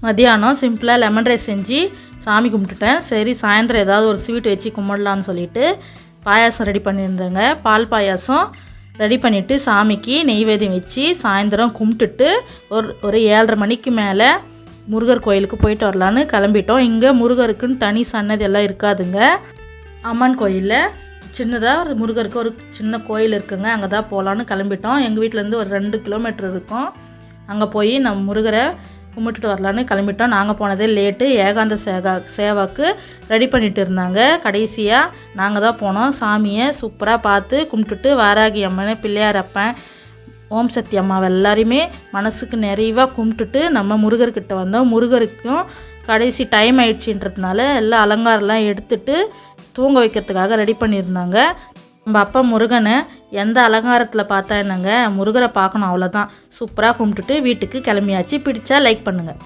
மதியானம் சிம்பிளாக lemon rice செஞ்சு சாமி கும்பிட்டுட்டேன். சரி சாயந்தரம் ஏதாவது ஒரு ஸ்வீட் வச்சு கும்பிடலான்னு சொல்லிட்டு பாயாசம் ரெடி பண்ணியிருந்தேங்க. பால் பாயாசம் ரெடி பண்ணிவிட்டு சாமிக்கு நெய்வேத்தியம் வச்சு சாயந்தரம் கும்பிட்டுட்டு ஒரு 7:30 மணிக்கு மேலே முருகர் கோயிலுக்கு போயிட்டு வரலான்னு கிளம்பிட்டோம். இங்கே முருகருக்குன்னு தனி சன்னதி எல்லாம் இருக்காதுங்க. அம்மன் கோயிலில் சின்னதாக ஒரு முருகருக்கு ஒரு சின்ன கோயில் இருக்குங்க, அங்கே தான் போகலான்னு கிளம்பிட்டோம். எங்கள் வீட்டிலேருந்து ஒரு 2 கிலோமீட்டர் இருக்கும். அங்கே போய் நம்ம முருகரை கும்பிட்டுட்டு வரலான்னு கிளம்பிட்டோம். நாங்கள் போனதே லேட்டு. ஏகாந்த சேவாக்கு ரெடி பண்ணிட்டு இருந்தாங்க. கடைசியாக நாங்கள் தான் போனோம். சாமியை சூப்பராக பார்த்து கும்பிட்டுட்டு வாராகி அம்மனை, பிள்ளையார் அப்பன், ஓம் சக்தி அம்மாவை எல்லாரையுமே மனசுக்கு நிறைவாக கும்பிட்டுட்டு நம்ம முருகர்கிட்ட வந்தோம். முருகருக்கும் கடைசி டைம் ஆயிடுச்சுன்றதுனால எல்லாம் அலங்காரம்லாம் எடுத்துட்டு தூங்க வைக்கிறதுக்காக ரெடி பண்ணியிருந்தாங்க. நம்ம அப்பா முருகனை எந்த அலங்காரத்தில் பார்த்தா என்னங்க, முருகரை பார்க்கணும் அவ்வளோதான். சூப்பராக கும்பிட்டுட்டு வீட்டுக்கு கிளம்பியாச்சு. பிடிச்சா லைக் பண்ணுங்கள்.